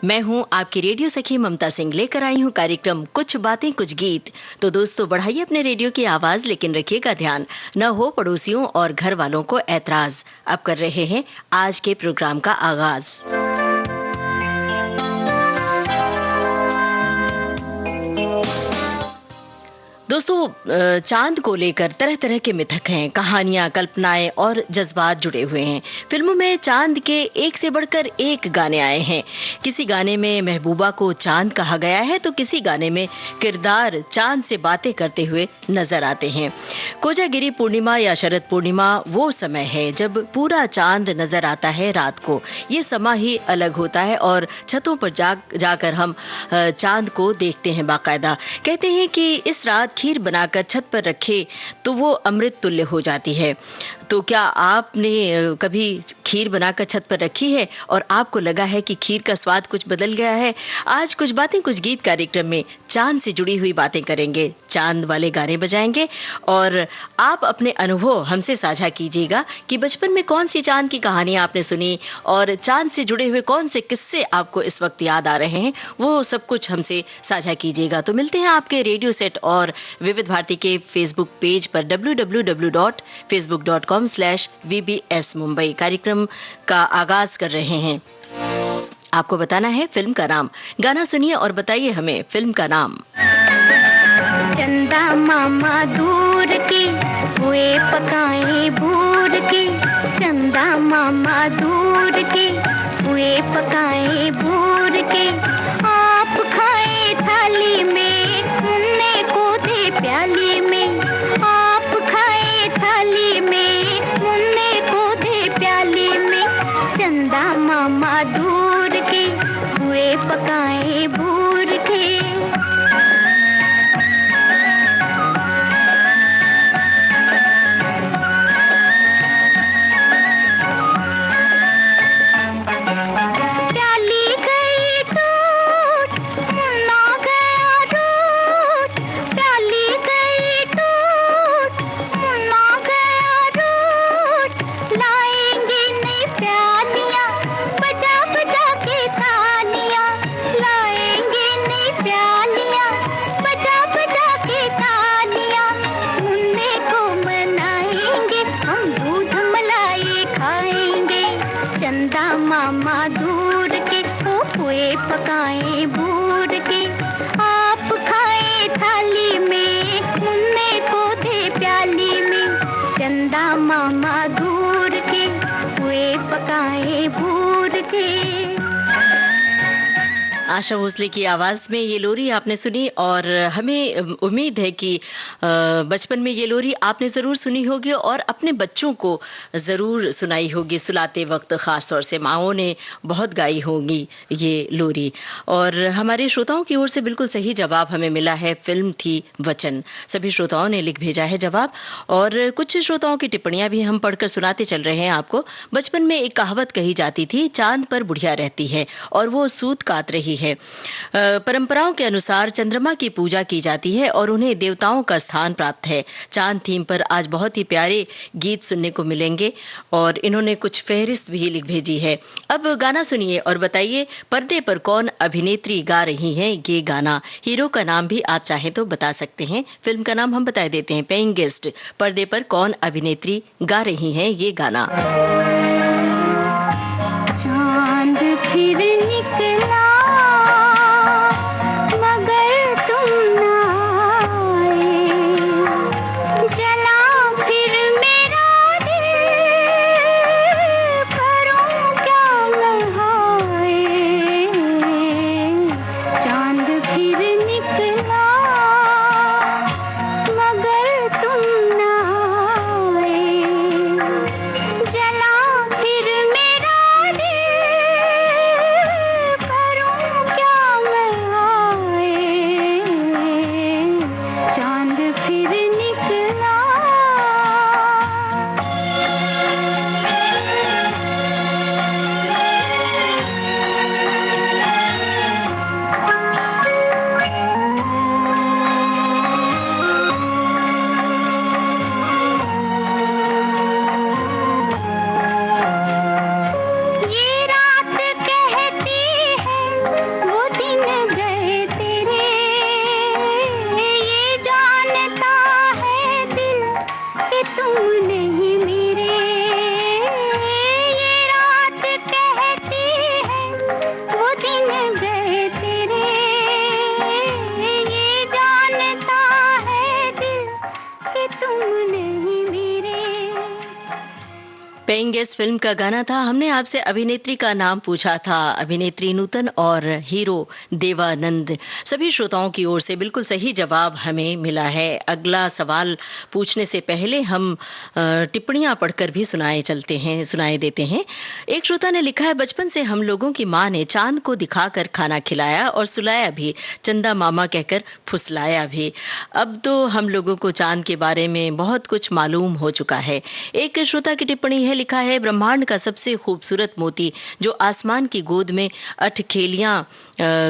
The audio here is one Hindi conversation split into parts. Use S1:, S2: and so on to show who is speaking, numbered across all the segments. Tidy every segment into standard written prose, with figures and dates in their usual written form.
S1: मैं हूं आपकी रेडियो सखी ममता सिंह, लेकर आई हूं कार्यक्रम कुछ बातें कुछ गीत। तो दोस्तों, बढ़ाइए अपने रेडियो की आवाज, लेकिन रखिएगा ध्यान न हो पड़ोसियों और घर वालों को ऐतराज। अब कर रहे हैं आज के प्रोग्राम का आगाज। दोस्तों, चांद को लेकर तरह तरह के मिथक हैं, कहानियां, कल्पनाएं और जज्बात जुड़े हुए हैं। फिल्मों में चांद के एक से बढ़कर एक गाने आए हैं। किसी गाने में महबूबा को चांद कहा गया है, तो किसी गाने में किरदार चांद से बातें करते हुए नजर आते हैं। कोजागिरी पूर्णिमा या शरद पूर्णिमा वो समय है जब पूरा चांद नजर आता है रात को। ये समा ही अलग होता है और छतों पर जाकर हम चांद को देखते हैं बाकायदा। कहते हैं कि इस रात खीर बनाकर छत पर रखे तो वो अमृत तुल्य हो जाती है। तो क्या आपने कभी खीर बनाकर छत पर रखी है और आपको लगा है कि खीर का स्वाद कुछ बदल गया है? आज कुछ बातें कुछ गीत कार्यक्रम में चांद से जुड़ी हुई बातें करेंगे, चांद वाले गाने बजाएंगे और आप अपने अनुभव हमसे साझा कीजिएगा कि बचपन में कौन सी चांद की कहानियां आपने सुनी और चांद से जुड़े हुए कौन से किस्से आपको इस वक्त याद आ रहे हैं, वो सब कुछ हमसे साझा कीजिएगा। तो मिलते हैं आपके रेडियो सेट और विविध भारती के फेसबुक पेज पर www.facebook.com/VBS मुंबई। कार्यक्रम का आगाज कर रहे हैं। आपको बताना है फिल्म का नाम। गाना सुनिए और बताइए हमें फिल्म का नाम।
S2: चंदा मामा दूर के हुए पकाए भूर के, चंदा मामा दूर के हुए पकाए भूर के, आप खाए थाली में मुन्ने को दे प्याली में, आप खाए थाली में मुन्ने को दे प्याली में, चंदा मामा दूर के हुए पकाए भूर के। पकाए भूर के, आप खाए थाली में मुन्ने को दे प्याली में, चंदा मामा दूर के हुए पकाए भूर के।
S1: आशा भोसले की आवाज में ये लोरी आपने सुनी और हमें उम्मीद है कि बचपन में ये लोरी आपने जरूर सुनी होगी और अपने बच्चों को जरूर सुनाई होगी। सुलाते वक्त खास तौर से माओं ने बहुत गाई होगी ये लोरी। और हमारे श्रोताओं की ओर से बिल्कुल सही जवाब हमें मिला है, फिल्म थी वचन। सभी श्रोताओं ने लिख भेजा है जवाब और कुछ श्रोताओं की टिप्पणियां भी हम पढ़कर सुनाते चल रहे हैं आपको। बचपन में एक कहावत कही जाती थी, चांद पर बुढ़िया रहती है और वो सूत काट रही है। परंपराओं के अनुसार चंद्रमा की पूजा की जाती है और उन्हें देवताओं का स्थान प्राप्त है। चांद थीम पर आज बहुत ही प्यारे गीत सुनने को मिलेंगे और इन्होंने कुछ फहरिस्त भी लिख भेजी है। अब गाना सुनिए और बताइए पर्दे पर कौन अभिनेत्री गा रही है ये गाना। हीरो का नाम भी आप चाहे तो बता सकते हैं, फिल्म का नाम हम बता देते हैं, पेइंग गेस्ट। पर्दे पर कौन अभिनेत्री गा रही है ये गाना।
S2: चांद फिर निकला मगर तुम ना आए, जला फिर मेरा दिल, करूं क्या मैं हाय। चांद फिर निकला मगर तुम ना आए, जला फिर मेरा दिल,
S1: इस फिल्म का गाना था। हमने आपसे अभिनेत्री का नाम पूछा था, अभिनेत्री नूतन और हीरो देवानंद। सभी श्रोताओं की ओर से बिल्कुल सही जवाब हमें मिला है। अगला सवाल पूछने से पहले हम टिप्पणियां पढ़कर भी सुनाए देते हैं। एक श्रोता ने लिखा है, बचपन से हम लोगों की माँ ने चांद को दिखाकर खाना खिलाया और सुलाया भी, चंदा मामा कहकर फुसलाया भी। अब तो हम लोगों को चांद के बारे में बहुत कुछ मालूम हो चुका है। एक श्रोता की टिप्पणी है, लिखा है, ब्रह्मांड का सबसे खूबसूरत मोती जो आसमान की गोद में अठखेलियां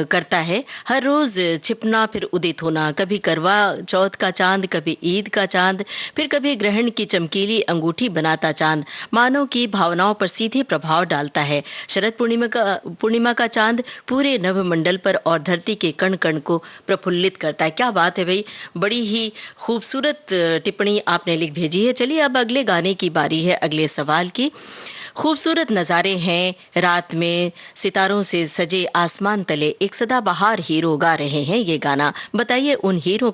S1: करता है, हर रोज छिपना फिर उदित होना, कभी करवा चौथ का चांद, कभी ईद का चांद, फिर कभी ग्रहण की चमकीली अंगूठी बनाता चांद, मानव की भावनाओं पर सीधे प्रभाव डालता है। शरद पूर्णिमा का चांद पूरे नभमंडल पर और धरती के कण कण को प्रफुल्लित करता है। क्या बात है भाई, बड़ी ही खूबसूरत टिप्पणी आपने लिख भेजी है। चलिए अब अगले गाने की बारी है, अगले सवाल की। खूबसूरत नज़ारे हैं रात में, सितारों से सजे आसमान तले, एक सदाबहार हीरो गा रहे हैं ये गाना। बताइए उन हीरो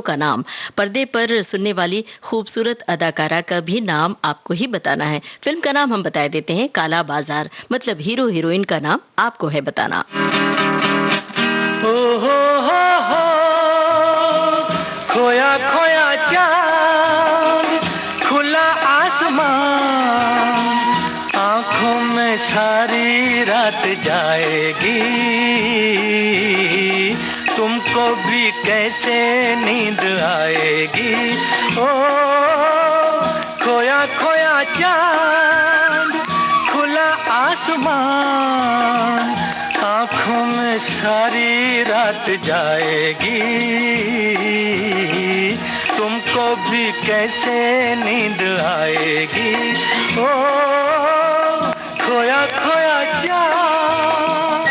S1: का नाम। पर्दे पर सुनने वाली खूबसूरत अदाकारा का भी नाम आपको ही बताना है। फिल्म का नाम हम बता देते हैं, काला बाजार। मतलब हीरो हीरोइन का नाम आपको है बताना।
S3: हो खोया खोया चांद, खुला आसमान, आंखों में सारी रात जाएगी, तुमको भी कैसे नींद आएगी। ओ खोया खोया चांद, खुला आसमान, आंखों में सारी रात जाएगी, तुमको भी कैसे नींद आएगी। ओ खोया खोया चांद।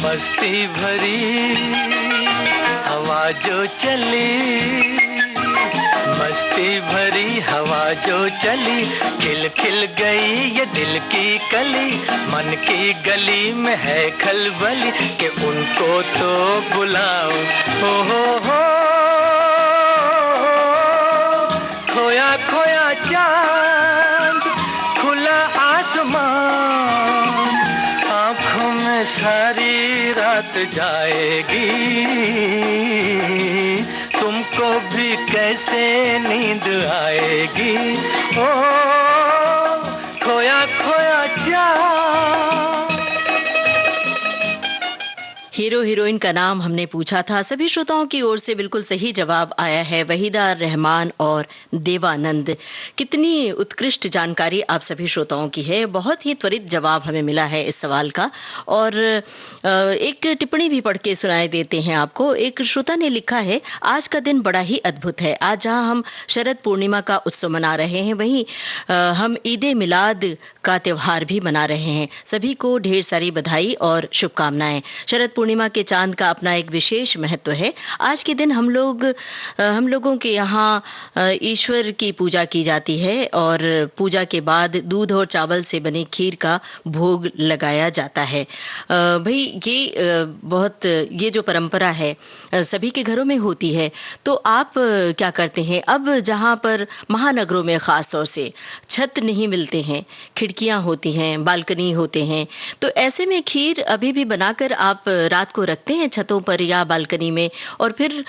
S3: मस्ती भरी हवा जो चली, मस्ती भरी हवा जो चली, खिल खिल गई ये दिल की कली, मन की गली में है खलबली कि उनको तो बुलाओ। हो खोया खोया चांद, खुला आसमान, आंखों में सारी रात जाएगी, तुमको भी कैसे नींद आएगी। ओ खोया खोया चांद।
S1: हीरो हीरोइन का नाम हमने पूछा था। सभी श्रोताओं की ओर से बिल्कुल सही जवाब आया है, वहीदा रहमान और देवानंद। कितनी उत्कृष्ट जानकारी आप सभी श्रोताओं की है। बहुत ही त्वरित जवाब हमें मिला है इस सवाल का। और एक टिप्पणी भी पढ़ के सुनाए देते हैं आपको। एक श्रोता ने लिखा है, आज का दिन बड़ा ही अद्भुत है। आज जहां हम शरद पूर्णिमा का उत्सव मना रहे हैं, वहीं हम ईदे मिलाद का त्योहार भी मना रहे हैं। सभी को ढेर सारी बधाई और शुभकामनाएं। शरद पूर्णिमा के चांद का अपना एक विशेष महत्व है। आज के दिन हम लोगों के यहाँ ईश्वर की पूजा की जाती है और पूजा के बाद दूध और चावल से बने खीर का भोग लगाया जाता है। भाई ये जो परंपरा है सभी के घरों में होती है। तो आप क्या करते हैं? अब जहाँ पर महानगरों में खास तौर से छत नहीं मिलते हैं, खिड़कियाँ होती हैं, बालकनी होते हैं, तो ऐसे में खीर अभी भी बनाकर आप रात को रखते हैं छतों पर या बालकनी में, और फिर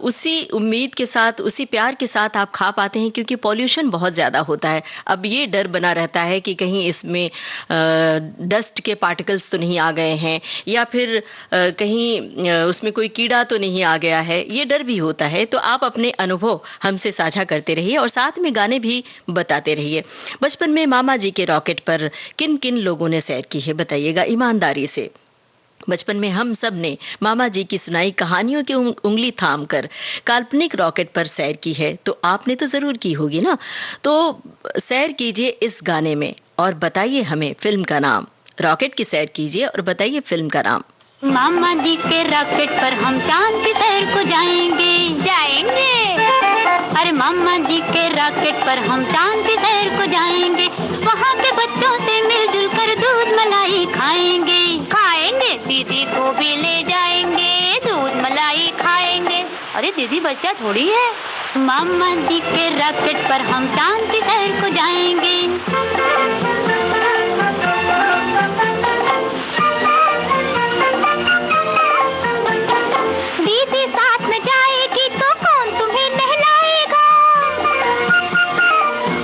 S1: उसी उम्मीद के साथ, उसी प्यार के साथ आप खा पाते हैं, क्योंकि पॉल्यूशन बहुत ज़्यादा होता है। अब ये डर बना रहता है कि कहीं इसमें डस्ट के पार्टिकल्स तो नहीं आ गए हैं, या फिर कहीं उसमें कोई कीड़ा तो नहीं आ गया है, ये डर भी होता है। तो आप अपने अनुभव हमसे साझा करते रहिए और साथ में गाने भी बताते रहिए। बचपन में मामा जी के रॉकेट पर किन किन लोगों ने सैर की है, बताइएगा ईमानदारी से। बचपन में हम सब ने मामा जी की सुनाई कहानियों की उंगली थाम कर काल्पनिक रॉकेट पर सैर की है, तो आपने तो जरूर की होगी ना। तो सैर कीजिए इस गाने में और बताइए हमें फिल्म का नाम। रॉकेट की सैर कीजिए और बताइए फिल्म का नाम।
S2: मामा जी के रॉकेट पर हम चांद की सैर को जाएंगे। अरे मामा जी के रॉकेट पर हम चांद की सैर को जाएंगे, वहाँ के बच्चों से मिलजुल कर दूध मलाई खाएंगे। अरे दीदी बच्चा थोड़ी है। मामा जी के रॉकेट पर हम चांद की सैर को जाएंगे। दीदी साथ न जाएगी तो कौन तुम्हें नहलाएगा?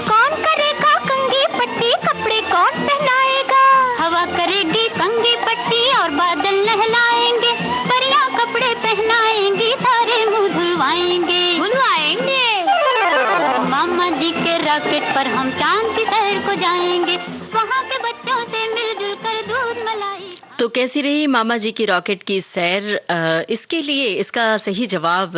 S2: कौन करेगा कंघी पट्टी, कपड़े कौन पहनाएगा? हवा करेगी कंघी पट्टी और बादल नहलाएंगे, परियां कपड़े पहनाएंगी, सारे मुंह धुलवाएंगे। मामा जी के रॉकेट पर हम चांद की सैर को जाएंगे, वहाँ के बच्चों से मिलजुल कर दूध मलाई।
S1: तो कैसी रही मामा जी की रॉकेट की सैर? इसके लिए, इसका सही जवाब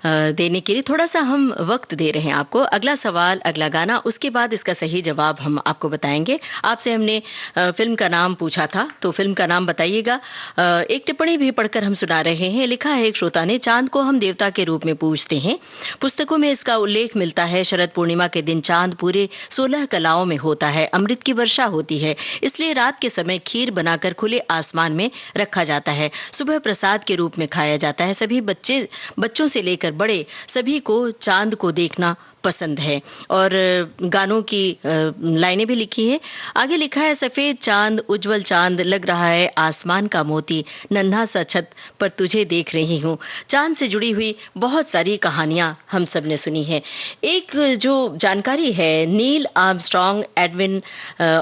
S1: देने के लिए थोड़ा सा हम वक्त दे रहे हैं आपको। अगला सवाल, अगला गाना, उसके बाद इसका सही जवाब हम आपको बताएंगे। आपसे हमने फिल्म का नाम पूछा था, तो फिल्म का नाम बताइएगा। एक टिप्पणी भी पढ़कर हम सुना रहे हैं। लिखा है एक श्रोता ने, चांद को हम देवता के रूप में पूजते हैं। पुस्तकों में इसका उल्लेख मिलता है। शरद पूर्णिमा के दिन चांद पूरे 16 कलाओं में होता है। अमृत की वर्षा होती है, इसलिए रात के समय खीर बनाकर खुले आसमान में रखा जाता है। सुबह प्रसाद के रूप में खाया जाता है। सभी बच्चों से लेकर बड़े सभी को चांद को देखना पसंद है। और गानों की लाइनें भी लिखी हैं। आगे लिखा है, सफेद चांद उज्जवल चांद लग रहा है आसमान का मोती, नन्हा सा छत पर तुझे देख रही हूँ। चांद से जुड़ी हुई बहुत सारी कहानियां हम सब ने सुनी है। एक जो जानकारी है, नील आर्मस्ट्रॉन्ग एडविन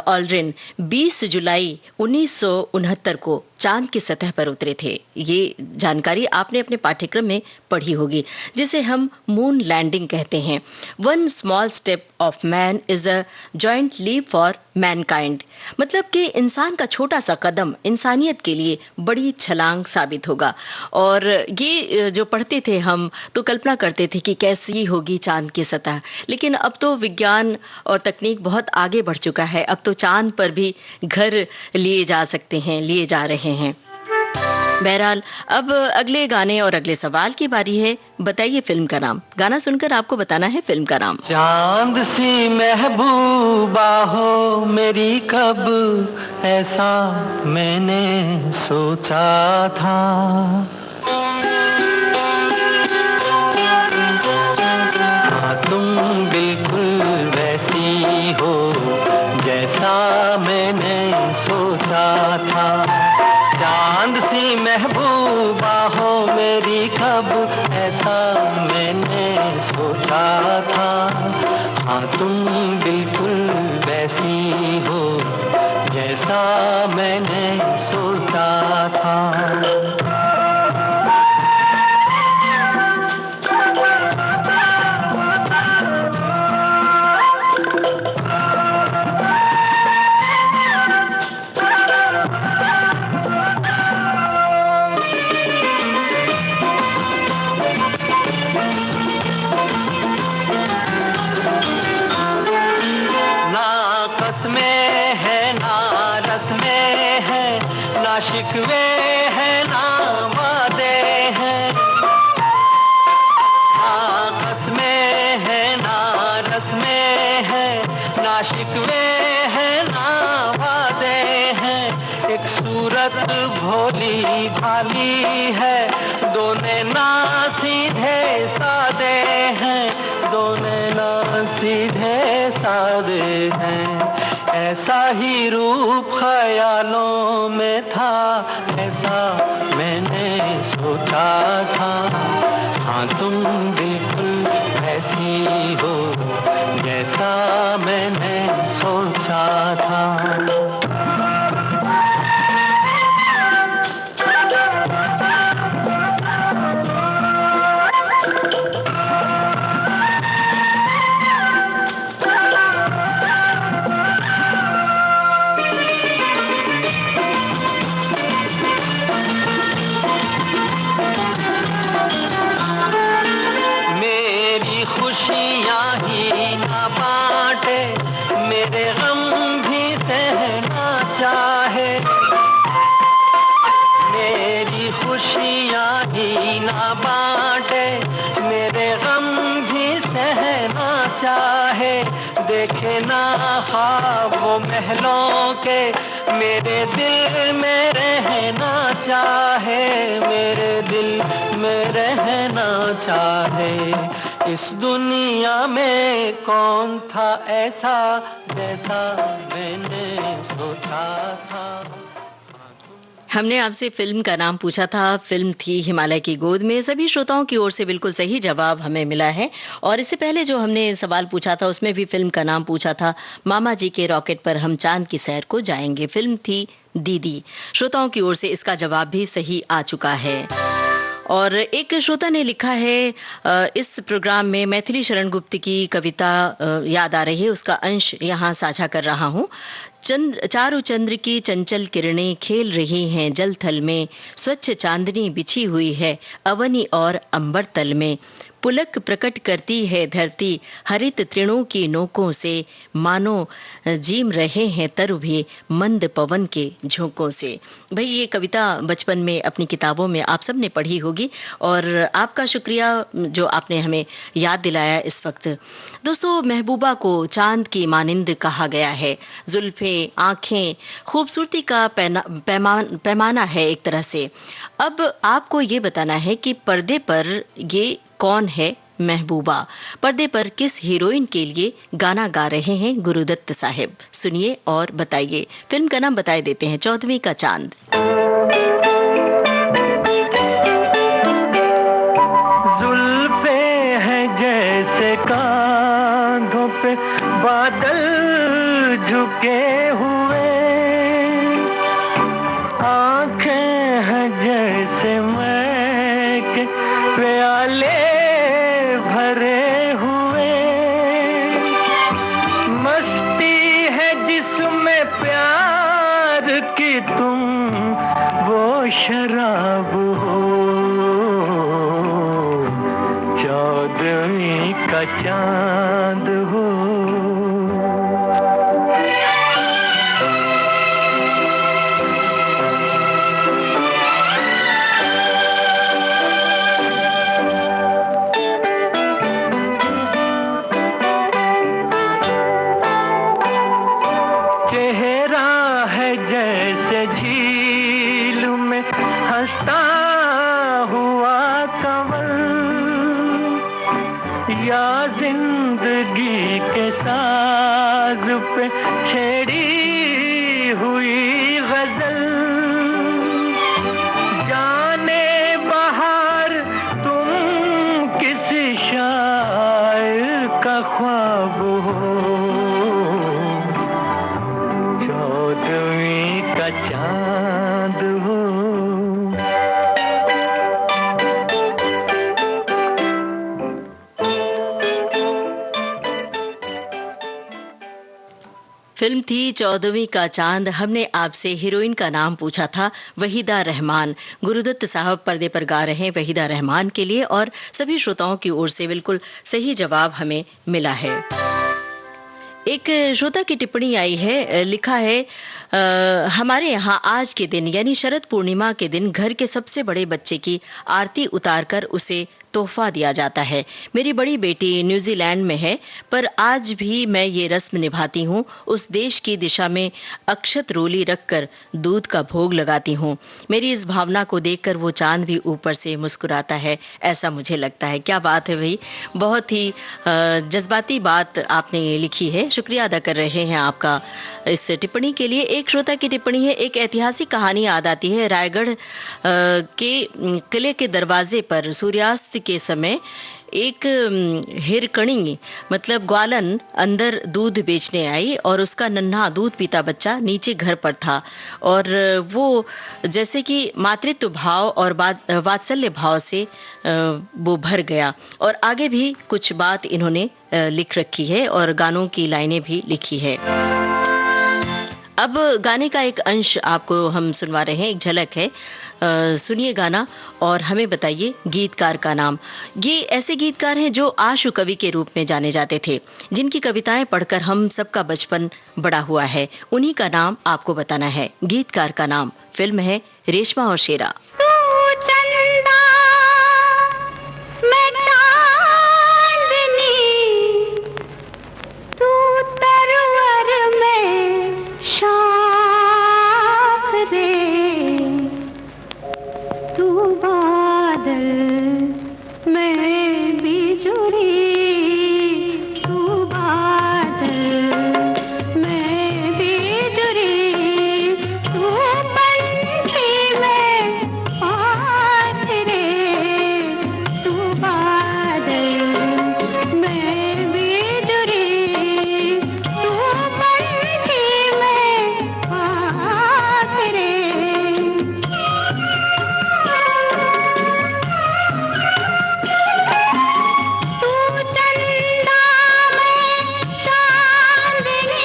S1: ऑल्ड्रिन 20 जुलाई 1969 को चांद की सतह पर उतरे थे। ये जानकारी आपने अपने पाठ्यक्रम में पढ़ी होगी, जिसे हम मून लैंडिंग कहते हैं। One small step of man is a giant leap for mankind, मतलब कि इंसान का छोटा सा कदम इंसानियत के लिए बड़ी छलांग साबित होगा। और ये जो पढ़ते थे हम, तो कल्पना करते थे कि कैसी होगी चांद की सतह। लेकिन अब तो विज्ञान और तकनीक बहुत आगे बढ़ चुका है। अब तो चांद पर भी घर लिए जा सकते हैं, लिए जा रहे हैं। बहरहाल, अब अगले गाने और अगले सवाल की बारी है। बताइए फिल्म का नाम। गाना सुनकर आपको बताना है फिल्म का नाम।
S3: चांद सी महबूबा हो मेरी, कब ऐसा मैंने सोचा था। हाँ, तुम बिल्कुल वैसी हो जैसा मैंने सोचा था। चांद सी महबूबा हो मेरी, कब ऐसा मैंने सोचा था। हाँ, तुम बिल्कुल वैसी हो जैसा मैंने सोचा था। शिकवे हैं ना वादे हैं, ना कसमें हैं ना रस्में हैं, ना शिकवे हैं ना वादे हैं। एक सूरत भोली भाली है, दोनों ना सीधे सादे हैं, दोनों ना सीधे सादे हैं। ऐसा ही रूप ख्यालों में था, ऐसा मैंने सोचा था। हाँ, तुम बिल्कुल ऐसी हो जैसा मैंने सोचा था। खुशियाँ ही ना बांटे, मेरे गम भी सहना चाहे। मेरी खुशियाँ ही ना बांटे, मेरे गम भी सहना चाहे। देखे ना ख्वाब वो महलों के, मेरे दिल में रहना चाहे, मेरे दिल में रहना चाहे। इस दुनिया में कौन था ऐसा जैसा मैंने सोचा था।
S1: हमने आपसे फिल्म का नाम पूछा था, फिल्म थी हिमालय की गोद में। सभी श्रोताओं की ओर से बिल्कुल सही जवाब हमें मिला है। और इससे पहले जो हमने सवाल पूछा था उसमें भी फिल्म का नाम पूछा था, मामा जी के रॉकेट पर हम चांद की सैर को जाएंगे। फिल्म थी दीदी। श्रोताओं की ओर से इसका जवाब भी सही आ चुका है। और एक श्रोता ने लिखा है, इस प्रोग्राम में मैथिली शरण गुप्त की कविता याद आ रही है, उसका अंश यहाँ साझा कर रहा हूँ। चारों चंद्र की चंचल किरणें खेल रही हैं जल थल में, स्वच्छ चांदनी बिछी हुई है अवनी और अंबर तल में। पुलक प्रकट करती है धरती हरित तृणों की नोकों से, मानो जीम रहे हैं तरु भी मंद पवन के झोंकों से। भाई ये कविता बचपन में अपनी किताबों में आप सब ने पढ़ी होगी और आपका शुक्रिया जो आपने हमें याद दिलाया इस वक्त। दोस्तों, महबूबा को चांद की मानिंद कहा गया है। जुल्फे, आंखें खूबसूरती का पैमाना है एक तरह से। अब आपको ये बताना है कि पर्दे पर ये कौन है महबूबा। पर्दे पर किस हीरोइन के लिए गाना गा रहे हैं गुरुदत्त साहिब। सुनिए और बताइए। फिल्म का नाम बताए देते हैं, 14वीं का चांद।
S3: जुल्फे हैं जैसे कांधों पे बादल झुके हुए, आंखें हैं जैसे मैं के प्याले भरे हुए, मस्ती है जिसमें प्यार की तुम वो शराब हो, 14वीं का चांद हो। या जिंदगी के साज पे छेड़ी हुई गजल, जाने बहार तुम किसी शायर का ख्वाब हो, 14वीं का चांद हो।
S1: फिल्म थी 14वीं का चांद। हमने आपसे हीरोइन का नाम पूछा था, वहीदा रहमान। गुरुदत्त साहब पर्दे पर गा रहे हैं वहीदा रहमान के लिए और सभी श्रोताओं की ओर से बिल्कुल सही जवाब हमें मिला है। एक श्रोता की टिप्पणी आई है, लिखा है, हमारे यहाँ आज के दिन यानी शरद पूर्णिमा के दिन घर के सबसे बड़े बच्चे की आरती उतारकर उसे तोहफा दिया जाता है। मेरी बड़ी बेटी न्यूजीलैंड में है, पर आज भी मैं ये रस्म निभाती हूँ। उस देश की दिशा में अक्षत रोली रखकर दूध का भोग लगाती हूँ। मेरी इस भावना को देखकर वो चांद भी ऊपर से मुस्कुराता है, ऐसा मुझे लगता है। क्या बात है भाई, बहुत ही जज्बाती बात आपने लिखी है। शुक्रिया अदा कर रहे हैं आपका इस टिप्पणी के लिए। एक श्रोता की टिप्पणी है, एक ऐतिहासिक कहानी याद आती है। रायगढ़ के किले के दरवाजे पर सूर्यास्त के समय एक हिरकणी मतलब ग्वालन अंदर दूध बेचने आई और उसका नन्हा दूध पीता बच्चा नीचे घर पर था और वो जैसे कि मातृत्व भाव और वात्सल्य भाव से वो भर गया। और आगे भी कुछ बात इन्होंने लिख रखी है और गानों की लाइनें भी लिखी है। अब गाने का एक अंश आपको हम सुनवा रहे हैं, एक झलक है। सुनिए गाना और हमें बताइए गीतकार का नाम। ये ऐसे गीतकार हैं जो आशु कवि के रूप में जाने जाते थे, जिनकी कविताएं पढ़कर हम सबका बचपन बड़ा हुआ है। उन्हीं का नाम आपको बताना है। गीतकार का नाम, फिल्म है रेशमा और शेरा।
S2: मैं चांदनी, तू मैं बिजुली तू बादल, मैं बिजुली तू पंछी, मैं पाखरे तू बादल, मैं बिजुली तू पंछी, मैं पाखरे। तू चंदा मैं चांदनी।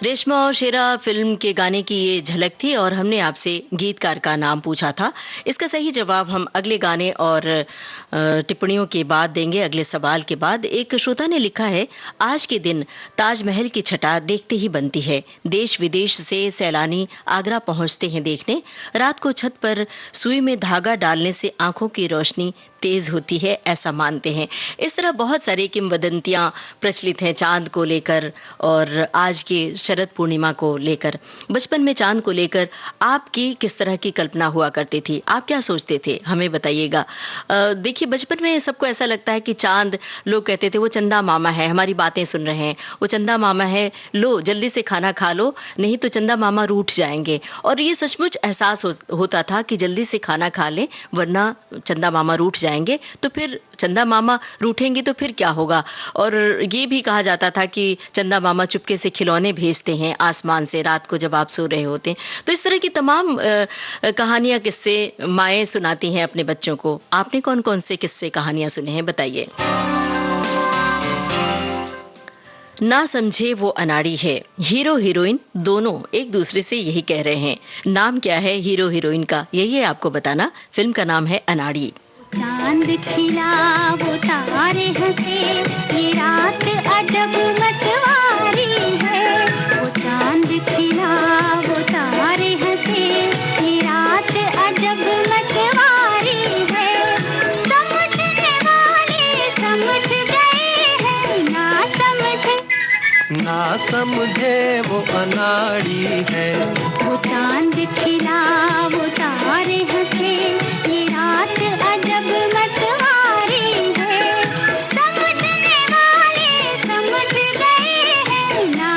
S1: रेशमा और शेरा फिल्म के गाने की ये झलक थी और हमने आपसे गीतकार का नाम पूछा था। इसका सही जवाब हम अगले गाने और टिप्पणियों के बाद देंगे, अगले सवाल के बाद। एक श्रोता ने लिखा है, आज के दिन ताजमहल की छटा देखते ही बनती है। देश विदेश से सैलानी आगरा पहुंचते हैं देखने। रात को छत पर सुई में धागा डालने से आंखों की रोशनी तेज होती है, ऐसा मानते हैं। इस तरह बहुत सारी किंवदंतियां प्रचलित हैं चांद को लेकर और आज के शरद पूर्णिमा को लेकर। बचपन में चांद को लेकर आपकी किस तरह की कल्पना हुआ करती थी? आप क्या सोचते थे, हमें बताइएगा। देखिए, बचपन में सबको ऐसा लगता है कि चांद, लोग कहते थे वो चंदा मामा है, हमारी बातें सुन रहे हैं, वो चंदा मामा है, लो जल्दी से खाना खा लो नहीं तो चंदा मामा रूठ जाएंगे। और ये सचमुच एहसास होता था कि जल्दी से खाना खा लें वरना चंदा मामा रूठ जाएंगे। तो फिर चंदा मामा रूठेंगे तो फिर क्या होगा? और ये भी कहा जाता था कि चंदा मामा चुपके से खिलौने भेजते हैं आसमान से रात को जब आप सो रहे होते हैं। तो इस तरह की तमाम कहानियां, किस्से माएँ सुनाती हैं अपने बच्चों को। आपने कौन कौन से किस्से कहानियां सुने हैं, बताइए। ना समझे वो अनाड़ी है, हीरो हीरोइन दोनों एक दूसरे से यही कह रहे हैं। नाम क्या है हीरो हीरोइन का, यही है आपको बताना। फिल्म का नाम है अनाड़ी।
S2: चांद खिला वो तारे हंसे, ये रात अजब मतवारी है। वो चांद खिला वो तारे हंसे, ये रात अजब मतवारी है। समझने वाले समझ गए हैं,
S3: ना समझे वो अनाड़ी है।
S2: वो चांद खिला वो तारे हंसे, ये रात अजब मतवारी है। समझने वाले समझ गए हैं, ना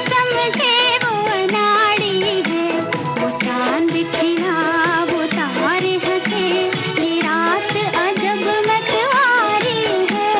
S2: समझे वो अनाड़ी है। वो चांद खिला वो तारे हंसे, ये रात अजब मतवारी है।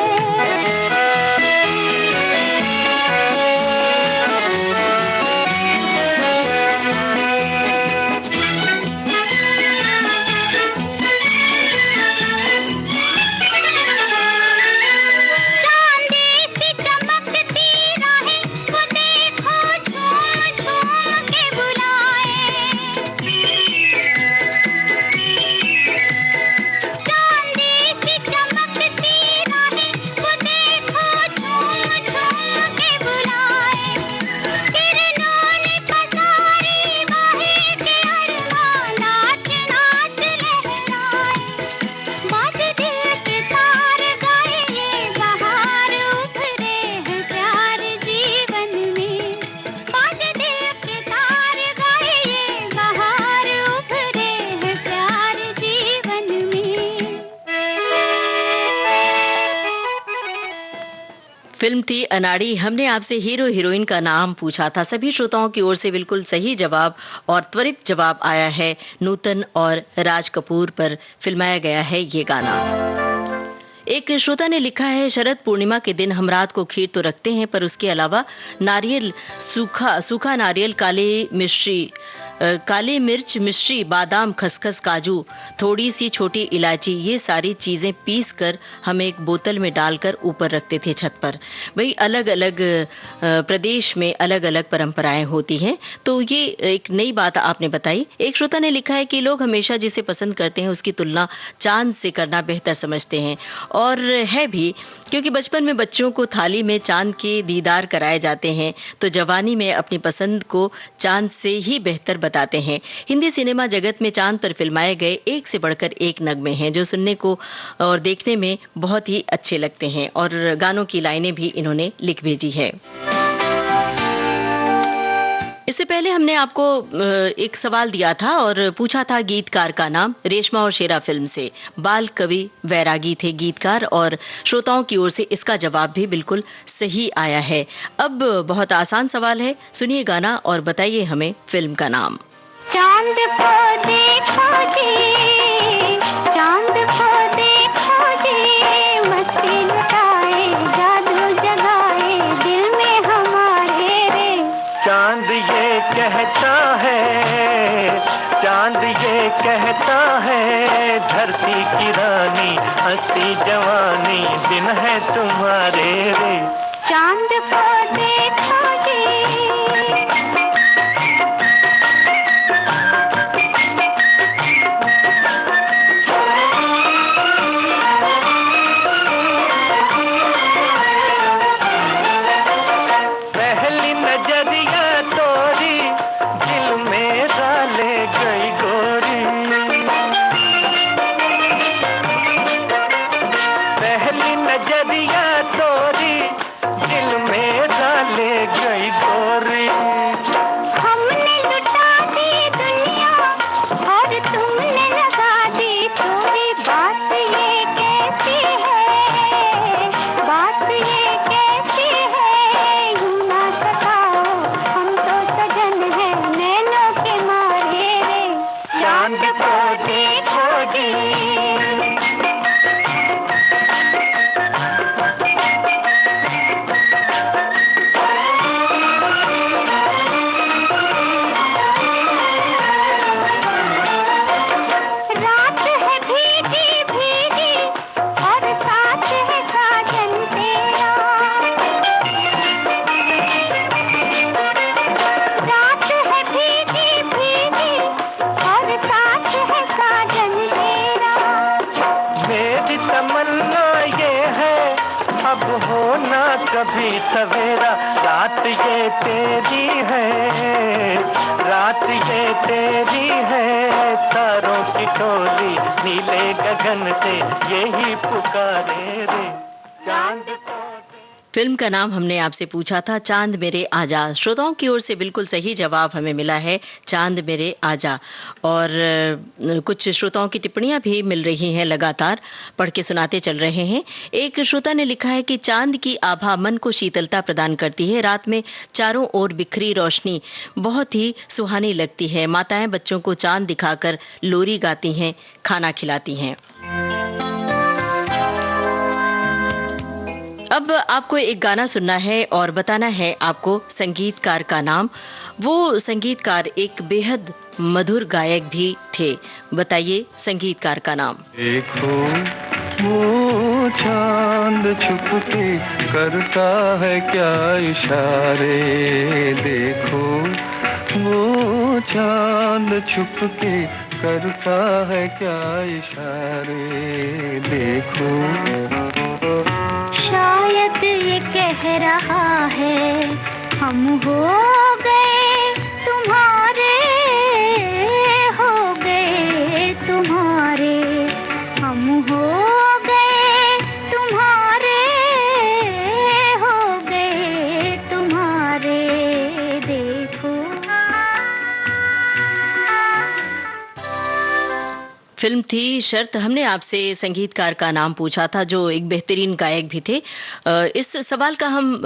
S1: फिल्म थी अनाड़ी। हमने आपसे हीरो हीरोइन का नाम पूछा था। सभी श्रोताओं की ओर से बिल्कुल सही जवाब और त्वरित जवाब आया है। नूतन और राज कपूर पर फिल्माया गया है ये गाना। एक श्रोता ने लिखा है, शरद पूर्णिमा के दिन हम रात को खीर तो रखते हैं पर उसके अलावा नारियल, सूखा नारियल, काली मिर्च, मिश्री, बादाम, खसखस, काजू, थोड़ी सी छोटी इलायची, ये सारी चीजें पीस कर हम एक बोतल में डालकर ऊपर रखते थे छत पर। वही अलग अलग प्रदेश में अलग अलग परंपराएं होती हैं। तो ये एक नई बात आपने बताई। एक श्रोता ने लिखा है कि लोग हमेशा जिसे पसंद करते हैं उसकी तुलना चांद से करना बेहतर समझते हैं, और है भी, क्योंकि बचपन में बच्चों को थाली में चांद के दीदार कराए जाते हैं तो जवानी में अपनी पसंद को चांद से ही बेहतर बताते हैं। हिंदी सिनेमा जगत में चांद पर फिल्माए गए एक से बढ़कर एक नगमे हैं जो सुनने को और देखने में बहुत ही अच्छे लगते हैं, और गानों की लाइनें भी इन्होंने लिख भेजी है। इससे पहले हमने आपको एक सवाल दिया था और पूछा था गीतकार का नाम। रेशमा और शेरा फिल्म से बाल कवि वैरागी थे गीतकार, और श्रोताओं की ओर से इसका जवाब भी बिल्कुल सही आया है। अब बहुत आसान सवाल है, सुनिए गाना और बताइए हमें फिल्म का नाम।
S2: चांद को देखो जी, चांद को देखो जी, मस्ती लुटाए, जादू जगाए दिल में हमारे रे।
S3: चांद ये कहता है, चांद ये कहता है, धरती की रानी हंसी जवानी दिन है तुम्हारे रे।
S2: चांद को देखो जी।
S3: कभी सवेरा, रात ये तेरी है, रात ये तेरी है, तारों की टोली नीले गगन से यही पुकारे रे। चांद को
S1: फिल्म का नाम हमने आपसे पूछा था चांद मेरे आजा। श्रोताओं की ओर से बिल्कुल सही जवाब हमें मिला है, चांद मेरे आजा। और कुछ श्रोताओं की टिप्पणियां भी मिल रही हैं, लगातार पढ़ के सुनाते चल रहे हैं। एक श्रोता ने लिखा है कि चांद की आभा मन को शीतलता प्रदान करती है, रात में चारों ओर बिखरी रोशनी बहुत ही सुहानी लगती है। माताएं बच्चों को चांद दिखाकर लोरी गाती हैं, खाना खिलाती हैं। अब आपको एक गाना सुनना है और बताना है आपको संगीतकार का नाम। वो संगीतकार एक बेहद मधुर गायक भी थे। बताइए संगीतकार का नाम।
S3: देखो वो चांद छुप के करता है क्या इशारे, देखो वो चांद छुप के करता है क्या इशारे, देखो
S2: शायद ये कह रहा है हम हो गए तुम्हारे, हो गए तुम्हारे, हम हो गए तुम्हारे, हो गए तुम्हारे, देखो।
S1: फिल्म थी शर्त। हमने आपसे संगीतकार का नाम पूछा था जो एक बेहतरीन गायक भी थे। इस सवाल का हम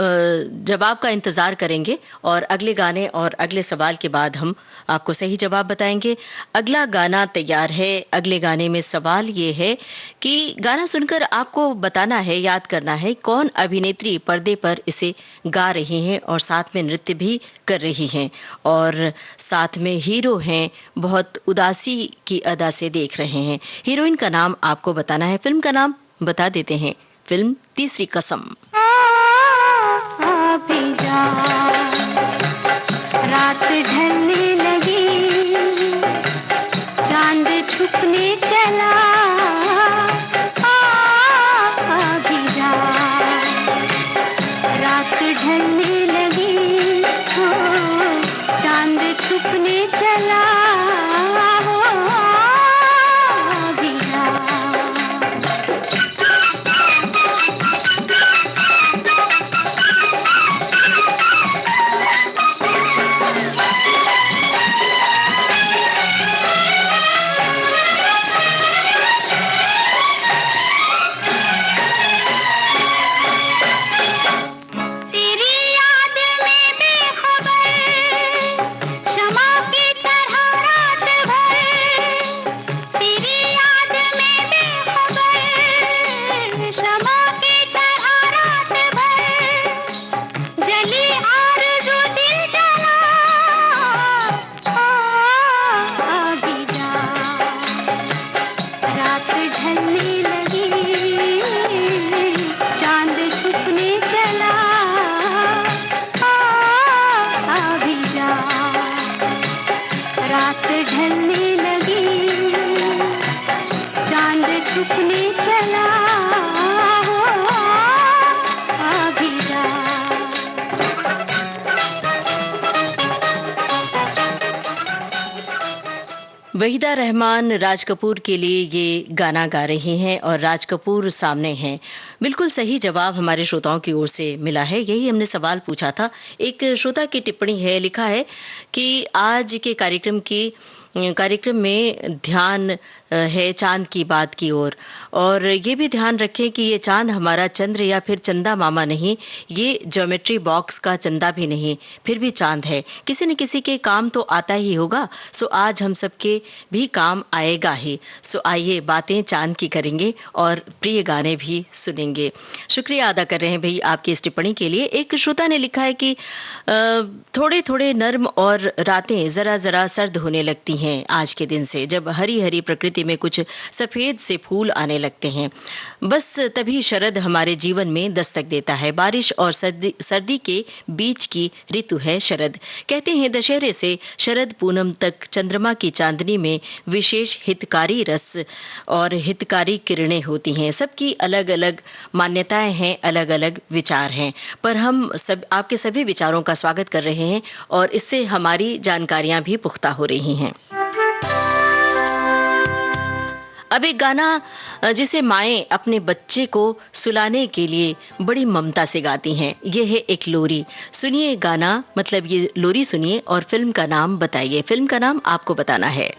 S1: जवाब का इंतजार करेंगे और अगले गाने और अगले सवाल के बाद हम आपको सही जवाब बताएंगे। अगला गाना तैयार है। अगले गाने में सवाल ये है कि गाना सुनकर आपको बताना है, याद करना है कौन अभिनेत्री पर्दे पर इसे गा रही हैं और साथ में नृत्य भी कर रही हैं और साथ में हीरो हैं, बहुत उदासी की अदा से देख रहे हैं। हीरोइन का नाम आपको बताना है। फिल्म का नाम बता देते हैं, फिल्म तीसरी कसम।
S2: रात ढलने लगी, चांद छुपने चला, अभी रात ढलने लगी, चांद छुपने चला,
S1: वहीदा रहमान राज कपूर के लिए ये गाना गा रही हैं और राज कपूर सामने हैं। बिल्कुल सही जवाब हमारे श्रोताओं की ओर से मिला है। यही हमने सवाल पूछा था। एक श्रोता की टिप्पणी है, लिखा है कि आज के कार्यक्रम में ध्यान है चांद की बात की ओर, और ये भी ध्यान रखें कि ये चांद हमारा चंद्र या फिर चंदा मामा नहीं, ये ज्योमेट्री बॉक्स का चंदा भी नहीं, फिर भी चांद है। किसी न किसी के काम तो आता ही होगा, सो आज हम सबके भी काम आएगा ही। सो आइए बातें चांद की करेंगे और प्रिय गाने भी सुनेंगे। शुक्रिया अदा कर रहे हैं भाई आपकी इस टिप्पणी के लिए। एक श्रोता ने लिखा है कि थोड़े थोड़े नर्म और रातें जरा जरा सर्द होने लगती हैं आज के दिन से, जब हरी हरी प्रकृति में कुछ सफेद से फूल आने लगते हैं। बस तभी शरद हमारे जीवन में दस्तक देता है। बारिश और सर्दी के बीच की ऋतु है शरद। कहते हैं दशहरे से शरद पूनम तक चंद्रमा की चांदनी में विशेष हितकारी रस और हितकारी किरणें होती हैं। सबकी अलग अलग मान्यताएं हैं, अलग अलग विचार हैं, पर हम सब आपके सभी विचारों का स्वागत कर रहे हैं और इससे हमारी जानकारियां भी पुख्ता हो रही हैं। अब एक गाना जिसे माएं अपने बच्चे को सुलाने के लिए बड़ी ममता से गाती हैं, ये है एक लोरी। सुनिए गाना, मतलब ये लोरी सुनिए और फिल्म का नाम बताइए। फिल्म का नाम आपको बताना है।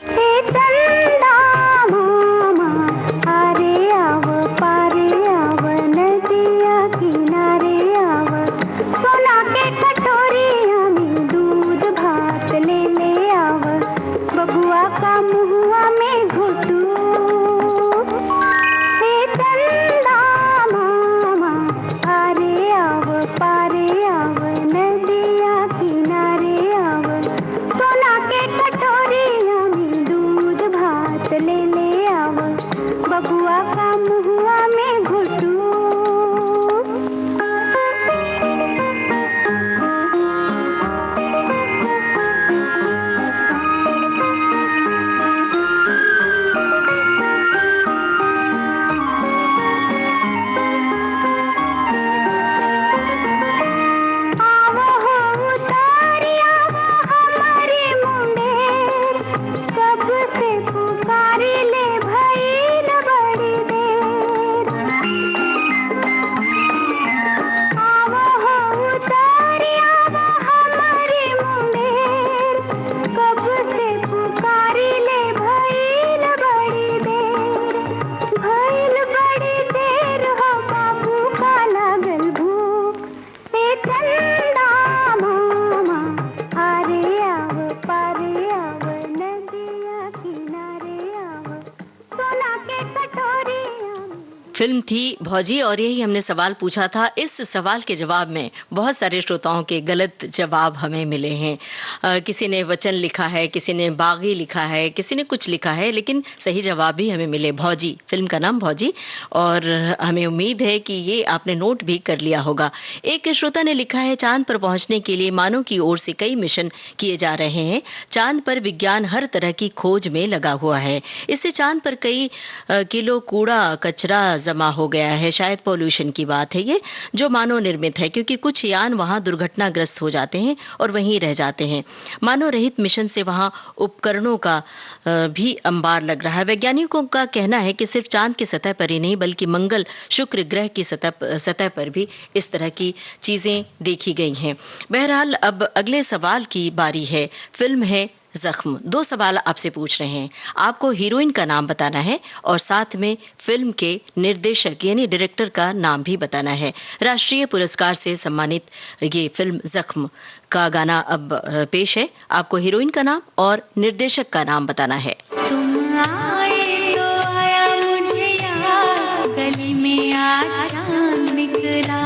S1: फिल्म थी भौजी और यही हमने सवाल पूछा था। इस सवाल के जवाब में बहुत सारे श्रोताओं के गलत जवाब हमें मिले हैं। किसी ने वचन लिखा है, किसी ने बागी लिखा है, किसी ने कुछ लिखा है, लेकिन सही जवाब भी हमें मिले भौजी। फिल्म का नाम भौजी, और हमें उम्मीद है कि ये आपने नोट भी कर लिया होगा। एक श्रोता ने लिखा है, चांद पर पहुंचने के लिए मानव की ओर से कई मिशन किए जा रहे हैं। चांद पर विज्ञान हर तरह की खोज में लगा हुआ है। इससे चांद पर कई किलो कूड़ा कचरा जमा हो गया है। शायद पॉल्यूशन की बात है ये, जो मानव निर्मित है, क्योंकि कुछ यान वहां दुर्घटनाग्रस्त हो जाते हैं और वहीं रह जाते हैं। मानव रहित मिशन से वहां उपकरणों का भी अंबार लग रहा है। वैज्ञानिकों का कहना है कि सिर्फ चांद की सतह पर ही नहीं, बल्कि मंगल, शुक्र ग्रह की सतह पर भी इस तरह की चीजें देखी गई हैं। बहरहाल अब अगले सवाल की बारी है। फिल्म है जख्म। दो सवाल आपसे पूछ रहे हैं। आपको हीरोइन का नाम बताना है और साथ में फिल्म के निर्देशक यानी डायरेक्टर का नाम भी बताना है। राष्ट्रीय पुरस्कार से सम्मानित ये फिल्म जख्म का गाना अब पेश है। आपको हीरोइन का नाम और निर्देशक का नाम बताना है।
S2: तुम आए तो आया मुझे याद, गली में आज चांद निकला,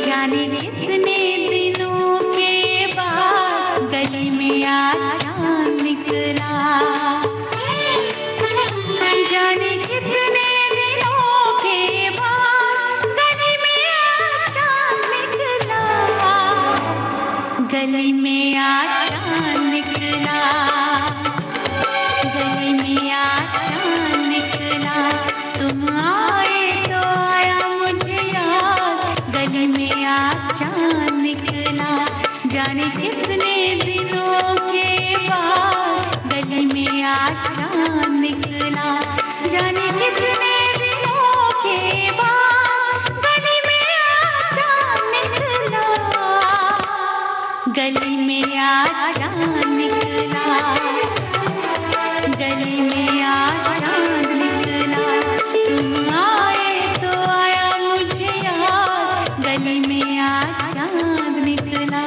S2: जाने कितने दिनों के बाद गली में आज चांद निकला, जाने कितने दिनों के बाद गली में आज चांद निकला, गली में आज चांद निकला, गली में आज चांद निकला। तुम आए तो आया मुझे याद, गली में आज चांद निकला, जाने कितने दिनों के बाद गली में आज चांद निकला, जाने कितने दिनों के बाद गली में आज चांद निकला, गली में आज चांद निकला, गली में आज चांद निकला। तुम आए तो आया मुझे याद, गली में आज चांद निकला।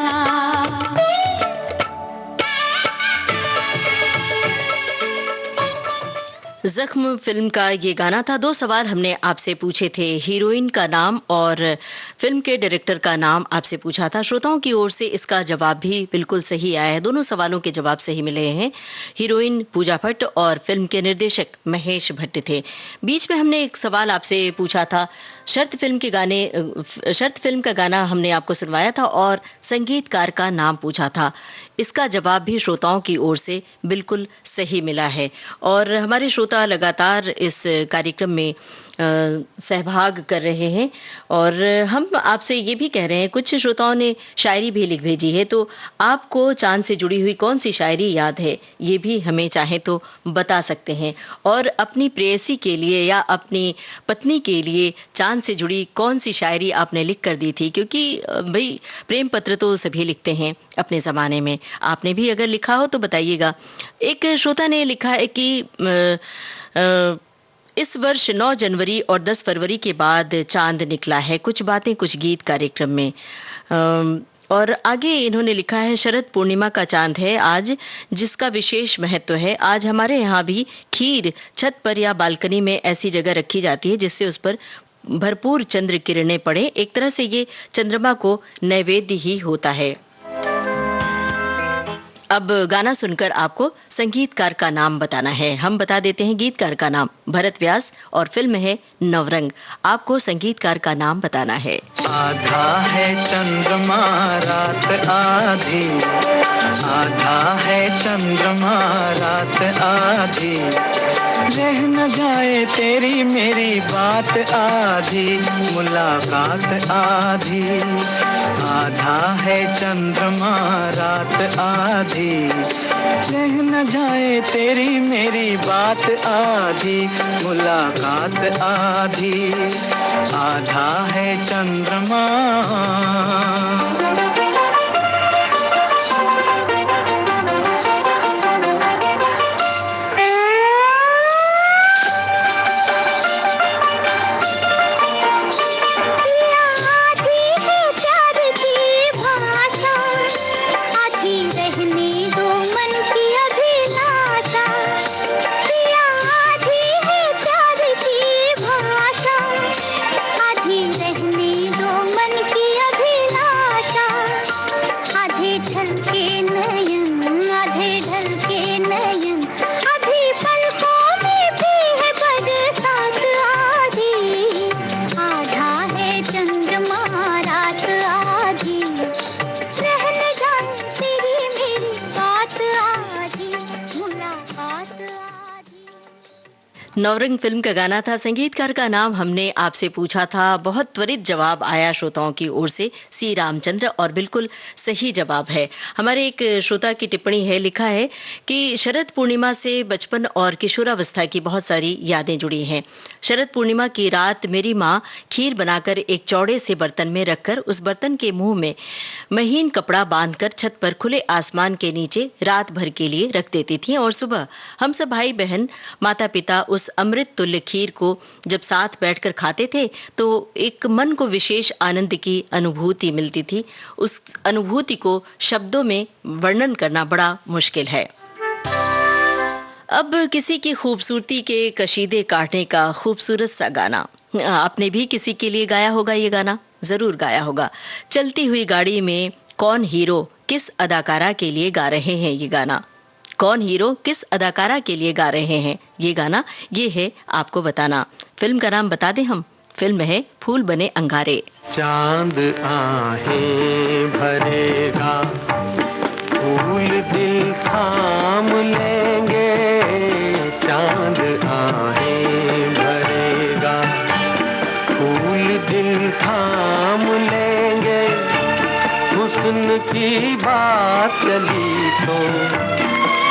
S1: जख्म फिल्म का ये गाना था। 2 सवाल हमने आपसे पूछे थे, हीरोइन का नाम और फिल्म के डायरेक्टर का नाम आपसे पूछा था। श्रोताओं की ओर से इसका जवाब भी बिल्कुल सही आया है, दोनों सवालों के जवाब सही मिले हैं। हीरोइन पूजा भट्ट और फिल्म के निर्देशक महेश भट्ट थे। बीच में हमने एक सवाल आपसे पूछा था, शर्त फिल्म का गाना हमने आपको सुनवाया था और संगीतकार का नाम पूछा था। इसका जवाब भी श्रोताओं की ओर से बिल्कुल सही मिला है और हमारे श्रोता लगातार इस कार्यक्रम में सहभाग कर रहे हैं और हम आपसे ये भी कह रहे हैं, कुछ श्रोताओं ने शायरी भी लिख भेजी है, तो आपको चांद से जुड़ी हुई कौन सी शायरी याद है ये भी हमें चाहे तो बता सकते हैं। और अपनी प्रेयसी के लिए या अपनी पत्नी के लिए चांद से जुड़ी कौन सी शायरी आपने लिख कर दी थी, क्योंकि भाई प्रेम पत्र तो सभी लिखते हैं अपने ज़माने में, आपने भी अगर लिखा हो तो बताइएगा। एक श्रोता ने लिखा है कि इस वर्ष 9 जनवरी और 10 फरवरी के बाद चांद निकला है, कुछ बातें कुछ गीत कार्यक्रम में। और आगे इन्होंने लिखा है, शरद पूर्णिमा का चांद है आज, जिसका विशेष महत्व है। आज हमारे यहाँ भी खीर छत पर या बालकनी में ऐसी जगह रखी जाती है जिससे उस पर भरपूर चंद्र किरणें पड़े। एक तरह से ये चंद्रमा को नैवेद्य ही होता है। अब गाना सुनकर आपको संगीतकार का नाम बताना है। हम बता देते हैं गीतकार का नाम भरत व्यास और फिल्म है नवरंग। आपको संगीतकार का नाम बताना है।
S3: आधा है चंद्रमा रात आधी, आधा है चंद्रमा रात आधी, रह न जाए तेरी मेरी बात आधी, मुलाकात आधी। आधा है चंद्रमा रात आधी, रह न जाए तेरी मेरी बात आधी, मुलाकात आधी। आधा है चंद्रमा।
S1: नवरंग फिल्म का गाना था। संगीतकार का नाम हमने आपसे पूछा था। बहुत त्वरित जवाब आया श्रोताओं की ओर से, सी रामचंद्र, और बिल्कुल सही जवाब है। हमारे एक श्रोता की टिप्पणी है, लिखा है कि शरद पूर्णिमा से बचपन और किशोरावस्था की बहुत सारी यादें जुड़ी हैं। शरद पूर्णिमा की रात मेरी माँ खीर बनाकर एक चौड़े से बर्तन में रखकर उस बर्तन के मुंह में महीन कपड़ा बांधकर छत पर खुले आसमान के नीचे रात भर के लिए रख देती थी और सुबह हम सब भाई बहन माता पिता उस अमृत तुल्य खीर को जब साथ बैठकर खाते थे तो एक मन को विशेष आनंद की अनुभूति मिलती थी। उस अनुभूति को शब्दों में वर्णन करना बड़ा मुश्किल है। अब किसी की खूबसूरती के कशीदे काटने का खूबसूरत सा गाना। आपने भी किसी के लिए गाया होगा, ये गाना जरूर गाया होगा। चलती हुई गाड़ी में कौन हीरो किस अदाकारा के लिए गा रहे हैं ये गाना, कौन हीरो किस अदाकारा के लिए गा रहे हैं ये गाना, ये है आपको बताना। फिल्म का नाम बता दें हम, फिल्म है फूल बने अंगारे।
S3: चांद आहें भरेगा, फूल दिल थाम लेंगे, चांद आहें भरेगा, फूल दिल थाम लेंगे, हुस्न की की बात चली तो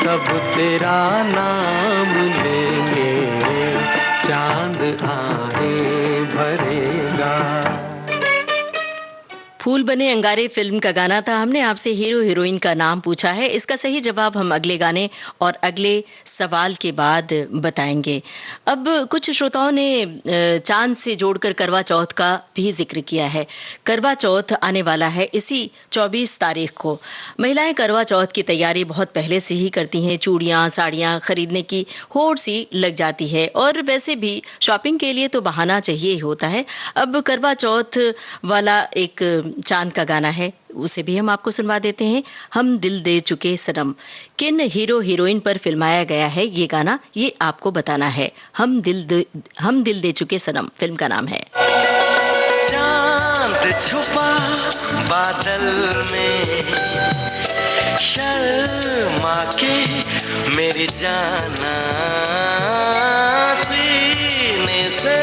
S3: सब तेरा नाम लेंगे, चांद आहें भरेगा।
S1: फूल बने अंगारे फिल्म का गाना था। हमने आपसे हीरो हीरोइन का नाम पूछा है। इसका सही जवाब हम अगले गाने और अगले सवाल के बाद बताएंगे। अब कुछ श्रोताओं ने चांद से जोड़कर करवा चौथ का भी जिक्र किया है। करवा चौथ आने वाला है इसी 24 तारीख को। महिलाएं करवा चौथ की तैयारी बहुत पहले से ही करती हैं। चूड़ियां, साड़ियां खरीदने की होड़ सी लग जाती है और वैसे भी शॉपिंग के लिए तो बहाना चाहिए ही होता है। अब करवा चौथ वाला एक चांद का गाना है, उसे भी हम आपको सुनवा देते हैं। हम दिल दे चुके सनम किन हीरो हीरोइन पर फिल्माया गया है ये गाना, ये आपको बताना है। हम दिल दे चुके सनम फिल्म का नाम है।
S4: चांद छुपा बादल में, शर्मा के मेरी जाना, सीने से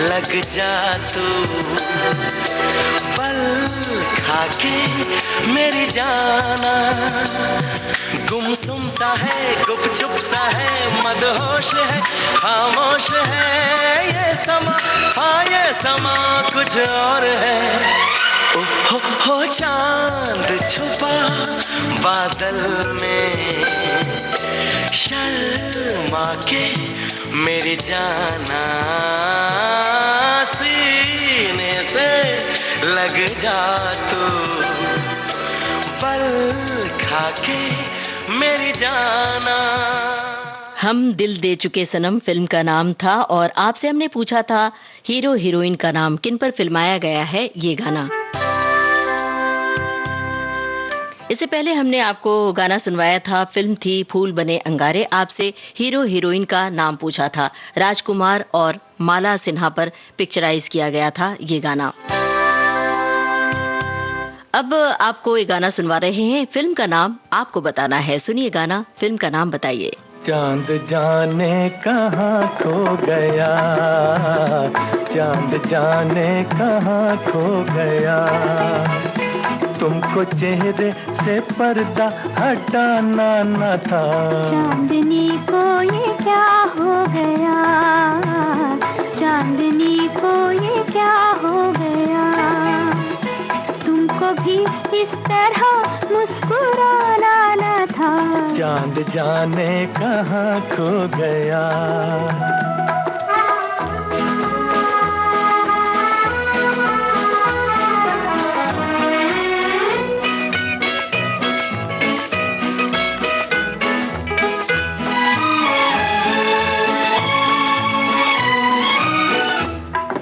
S4: लग जा तू, पल खाके मेरी जाना। गुमसुम सा है, गुपचुप सा है, मदहोश है, खामोश है ये समा, हाँ ये समा कुछ और है। हो चांद छुपा बादल में, शर्मा के मेरी जाना, सीने से लग जा तू, पल खाके मेरी जाना।
S1: हम दिल दे चुके सनम फिल्म का नाम था और आपसे हमने पूछा था हीरो हीरोइन का नाम, किन पर फिल्माया गया है ये गाना। इससे पहले हमने आपको गाना सुनवाया था, फिल्म थी फूल बने अंगारे। आपसे हीरो हीरोइन का नाम पूछा था। राजकुमार और माला सिन्हा पर पिक्चराइज किया गया था ये गाना। अब आपको ये गाना सुनवा रहे हैं, फिल्म का नाम आपको बताना है। सुनिए गाना, फिल्म का नाम बताइए।
S3: चांद जाने कहाँ खो गया, चांद जाने कहाँ खो गया, तुमको चेहरे से पर्दा हटाना न था।
S2: चांदनी को ये क्या हो गया, चांदनी को ये क्या हो गया, तुमको भी इस तरह मुस्कुराना न था।
S3: चांद जाने कहाँ खो गया।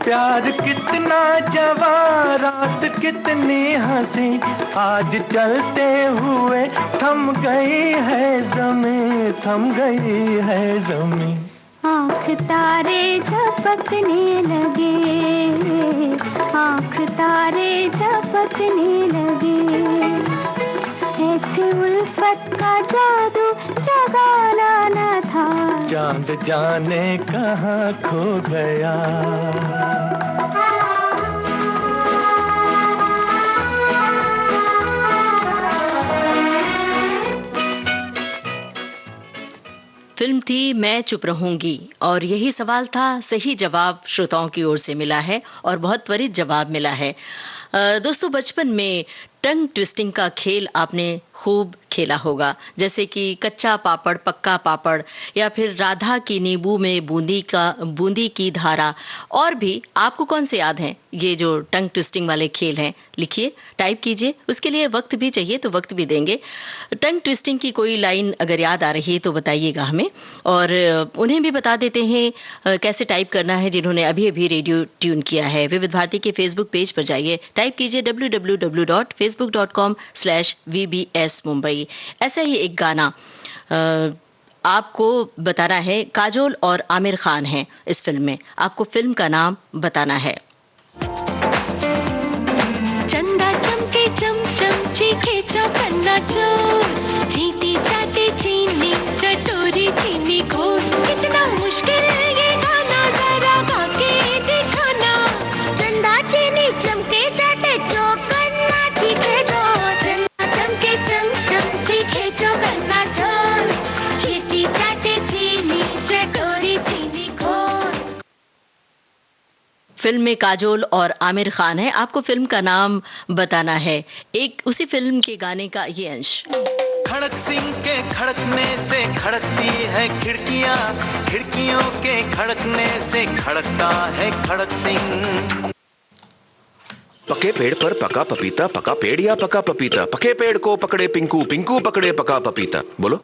S3: प्यार कितना जवा, रात कितनी हंसी, आज चलते हुए थम गई है ज़मीं, थम गई है ज़मीं।
S2: आँख तारे झपकने लगे, आँख तारे झपकने लगे, ऐसे उल्फत का जादू जगाना न था।
S3: चांद जाने कहाँ खो गया।
S1: फिल्म थी मैं चुप रहूंगी और यही सवाल था। सही जवाब श्रोताओं की ओर से मिला है और बहुत त्वरित जवाब मिला है। दोस्तों, बचपन में टंग ट्विस्टिंग का खेल आपने खूब खेला होगा, जैसे कि कच्चा पापड़ पक्का पापड़, या फिर राधा की नींबू में बूंदी की धारा। और भी आपको कौन से याद हैं ये जो टंग ट्विस्टिंग वाले खेल हैं? लिखिए, टाइप कीजिए। उसके लिए वक्त भी चाहिए तो वक्त भी देंगे। टंग ट्विस्टिंग की कोई लाइन अगर याद आ रही है तो बताइएगा हमें, और उन्हें भी बता देते हैं कैसे टाइप करना है जिन्होंने अभी अभी रेडियो ट्यून किया है। विविध भारती के फेसबुक पेज पर जाइए, टाइप कीजिए www.facebook.com/VBS मुंबई। ऐसा ही एक गाना आपको बताना है। काजोल और आमिर खान हैं इस फिल्म में। आपको फिल्म का नाम बताना है।
S2: चंदा चमके चमचम चीखे चौकन्ना चोर, चींटी चाटे चीनी चटोरी चीनी घोर, कितना मुश्किल ये गाना जरा गा के दिखाना। चंदा चीनी चमके चाटे चौकन्ना चीखे चोर, चंदा
S1: फिल्म में काजोल और आमिर खान है। आपको फिल्म का नाम बताना है। एक उसी फिल्म के गाने का ये अंश।
S4: खड़क सिंह के खड़कने से खड़कती है खिड़कियां, खिड़कियों के खड़कने से खड़कता है खड़क सिंह।
S5: पके पेड़ पर पका पपीता, पका पेड़ या पका पपीता, पके पेड़ को पकड़े पिंकू, पिंकू पकड़े पका पपीता। बोलो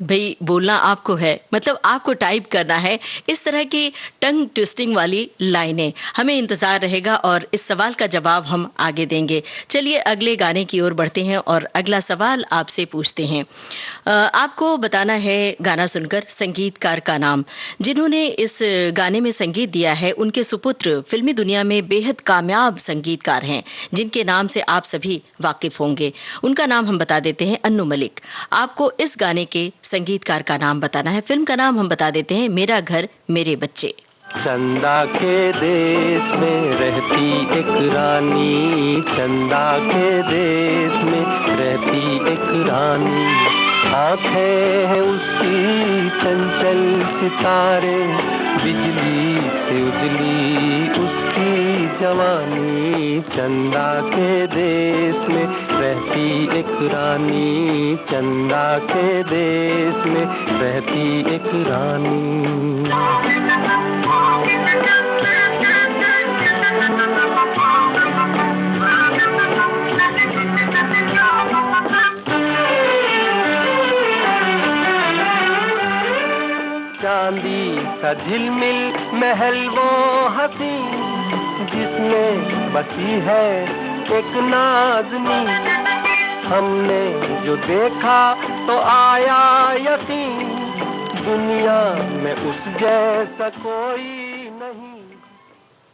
S1: भाई, बोलना आपको है, मतलब आपको टाइप करना है इस तरह की टंग ट्विस्टिंग वाली लाइनें। हमें इंतजार रहेगा और इस सवाल का जवाब हम आगे देंगे। चलिए अगले गाने की ओर बढ़ते हैं और अगला सवाल आपसे पूछते हैं। आपको बताना है गाना सुनकर संगीतकार का नाम। जिन्होंने इस गाने में संगीत दिया है उनके सुपुत्र फिल्मी दुनिया में बेहद कामयाब संगीतकार हैं, जिनके नाम से आप सभी वाकिफ होंगे। उनका नाम हम बता देते हैं, अन्नू मलिक। आपको इस गाने के संगीतकार का नाम बताना है। फिल्म का नाम हम बता देते हैं, मेरा घर मेरे बच्चे।
S3: चंदा के देश में रहती एक रानी, चंदा के देश में रहती एक रानी, आंखें हैं उसकी चंचल सितारे, बिजली से उजली उसकी जवानी। चंदा के देश में रहती एक रानी, चंदा के देश में रहती एक रानी। चांदी सा झिलमिल महल वो हंसी, जिसमें बसी है एक नाज़नी। हमने जो देखा तो आया यकीन, दुनिया में उस जैसा कोई नहीं।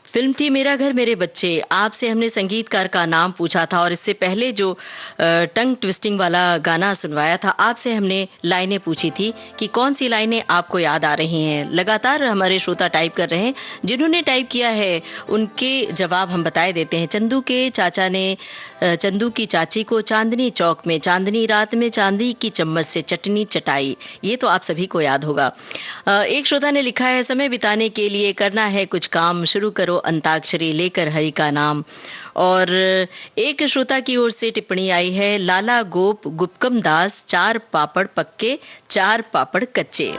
S1: फिल्म थी मेरा घर मेरे बच्चे। आपसे हमने संगीतकार का नाम पूछा था और इससे पहले जो टंग ट्विस्टिंग वाला गाना सुनवाया था, आपसे हमने लाइनें पूछी थी कि कौन सी लाइनें आपको याद आ रही हैं। लगातार हमारे श्रोता टाइप कर रहे हैं। जिन्होंने टाइप किया है उनके जवाब हम बताए देते हैं। चंदू के चाचा ने चंदू की चाची को चांदनी चौक में चांदनी रात में चांदी की चम्मच से चटनी चटाई। ये तो आप सभी को याद होगा। एक श्रोता ने लिखा है, समय बिताने के लिए करना है कुछ काम, शुरू करो अंताक्षरी लेकर हरि का नाम। और एक श्रोता की ओर से टिप्पणी आई है, लाला गोप गुपकम दास, चार पापड़ पक्के चार पापड़ कच्चे।